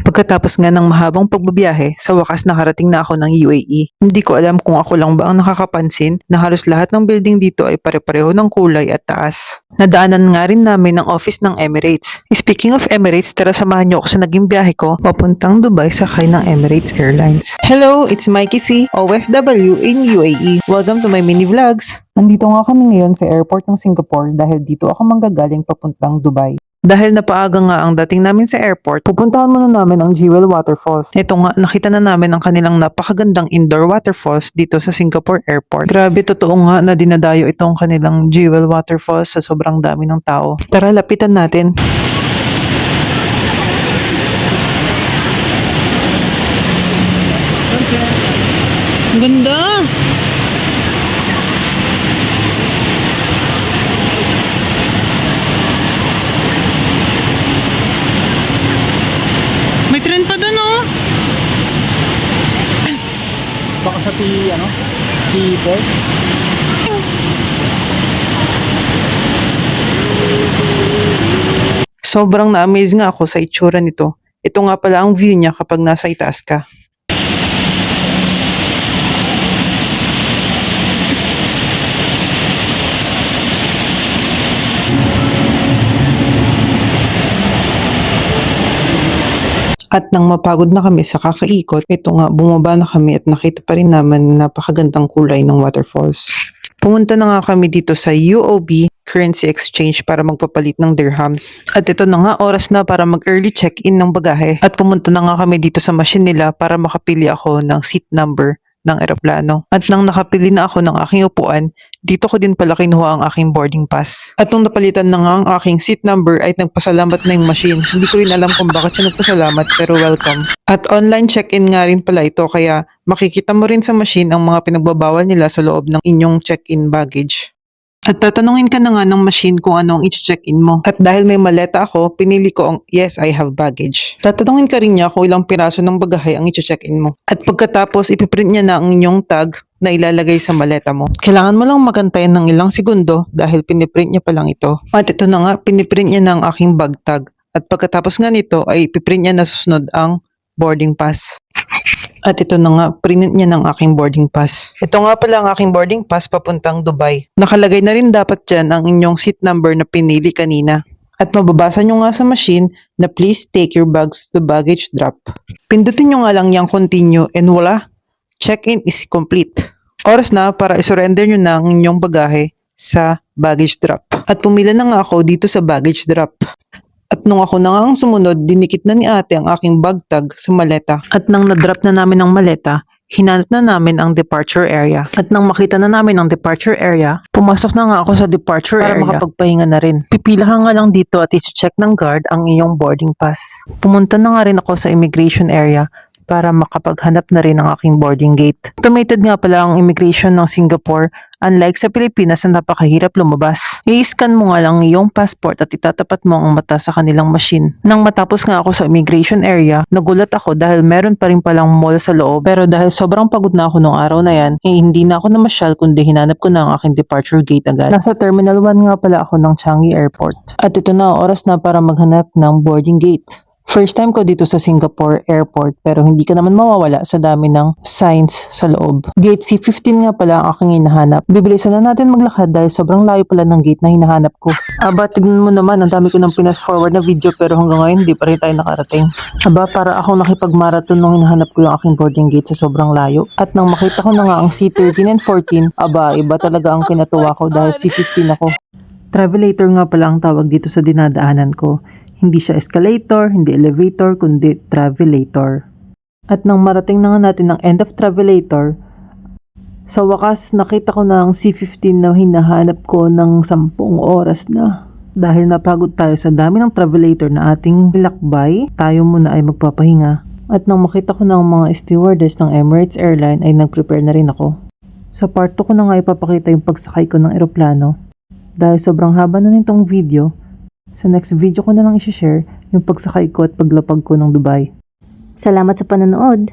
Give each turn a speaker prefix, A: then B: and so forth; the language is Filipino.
A: Pagkatapos nga ng mahabang pagbabiyahe, sa wakas nakarating na ako ng UAE. Hindi ko alam kung ako lang ba ang nakakapansin na halos lahat ng building dito ay pare-pareho ng kulay at taas. Nadaanan nga rin namin ang office ng Emirates. Speaking of Emirates, tara samahan niyo ako sa naging biyahe ko papuntang Dubai sakay ng Emirates Airlines. Hello, it's Mikey C, OFW in UAE. Welcome to my mini vlogs. Nandito nga kami ngayon sa airport ng Singapore dahil dito ako manggagaling papuntang Dubai. Dahil napaaga nga ang dating namin sa airport, pupuntahan muna namin ang Jewel Waterfalls. Ito nga, nakita na namin ang kanilang napakagandang indoor waterfalls dito sa Singapore Airport. Grabe, totoo nga na dinadayo itong kanilang Jewel Waterfalls sa sobrang dami ng tao. Tara, lapitan natin. Ang ganda! May tren pa doon, oh!
B: Baka sa T4.
A: Sobrang na-amaze nga ako sa itsura nito. Ito nga pala ang view niya kapag nasa itaas ka. At nang mapagod na kami sa kakaikot, ito nga bumaba na kami at nakita pa rin naman napakagandang kulay ng waterfalls. Pumunta na nga kami dito sa UOB Currency Exchange para magpapalit ng dirhams. At ito na nga oras na para mag-early check-in ng bagahe. At pumunta na nga kami dito sa machine nila para makapili ako ng seat number ng eroplano. At nang nakapili na ako ng aking upuan, dito ko din pala kinuha ang aking boarding pass. At nung napalitan na nga ang aking seat number ay nagpasalamat na yung machine. Hindi ko rin alam kung bakit siya nagpasalamat pero welcome. At online check-in nga rin pala ito kaya makikita mo rin sa machine ang mga pinagbabawal nila sa loob ng inyong check-in baggage. At tatanungin ka na nga ng machine kung ano ang i-check-in mo. At dahil may maleta ako, pinili ko ang yes, I have baggage. Tatanungin ka rin niya kung ilang piraso ng bagahe ang i-check-in mo. At pagkatapos, ipiprint niya na ang inyong tag na ilalagay sa maleta mo. Kailangan mo lang magantayan ng ilang segundo dahil piniprint niya pa lang ito. At ito na nga, piniprint niya na ang aking bag tag. At pagkatapos nga nito ay ipiprint niya na susunod ang boarding pass. At ito na nga, print niya ng aking boarding pass. Ito nga pala ang aking boarding pass papuntang Dubai. Nakalagay na rin dapat dyan ang inyong seat number na pinili kanina. At mababasa nyo nga sa machine na please take your bags to baggage drop. Pindutin nyo nga lang yung continue and voila, check-in is complete. Oras na para isurrender nyo na ang inyong bagahe sa baggage drop. At pumila na nga ako dito sa baggage drop. At nung ako na nga ang sumunod, dinikit na ni ate ang aking bag tag sa maleta. At nang na-drop na namin ang maleta, hinanap na namin ang departure area. At nang makita na namin ang departure area, pumasok na nga ako sa departure area para makapagpahinga na rin. Pipila ka nga lang dito at isi-check ng guard ang iyong boarding pass. Pumunta na nga rin ako sa immigration area para makapaghanap na rin ng aking boarding gate. Automated nga pala ang immigration ng Singapore, unlike sa Pilipinas na napakahirap lumabas. I-scan mo nga lang iyong passport at itatapat mo ang mata sa kanilang machine. Nang matapos nga ako sa immigration area, nagulat ako dahil meron pa rin palang mall sa loob. Pero dahil sobrang pagod na ako nung araw na yan, hindi na ako namasyal kundi hinanap ko na ang aking departure gate agad. Nasa Terminal 1 nga pala ako ng Changi Airport. At ito na, oras na para maghanap ng boarding gate. First time ko dito sa Singapore Airport pero hindi ka naman mawawala sa dami ng signs sa loob. Gate C15 nga pala ang aking hinahanap. Bibilisan na natin maglakad dahil sobrang layo pala ng gate na hinahanap ko. Aba, tignan mo naman, ang dami ko ng pinas forward na video pero hanggang ngayon hindi pa rin tayo nakarating. Aba, para akong nakipag-marathon nung hinahanap ko yung aking boarding gate sa sobrang layo. At nang makita ko na nga ang C13 and 14, aba, iba talaga ang kinatuwa ko dahil C15 ako. Travelator nga pala ang tawag dito sa dinadaanan ko. Hindi siya escalator, hindi elevator, kundi travelator. At nang marating na nga natin ang end of travelator, sa wakas nakita ko na ang C15 na hinahanap ko ng 10 oras na. Dahil napagod tayo sa dami ng travelator na ating lakbay, tayo muna ay magpapahinga. At nang makita ko na ang mga stewardess ng Emirates Airline ay nag-prepare na rin ako. Sa part 2 ko na nga ipapakita yung pagsakay ko ng eroplano. Dahil sobrang haba na nitong video, sa next video ko na lang i-share yung pagsakay ko at paglapag ko ng Dubai.
C: Salamat sa panonood!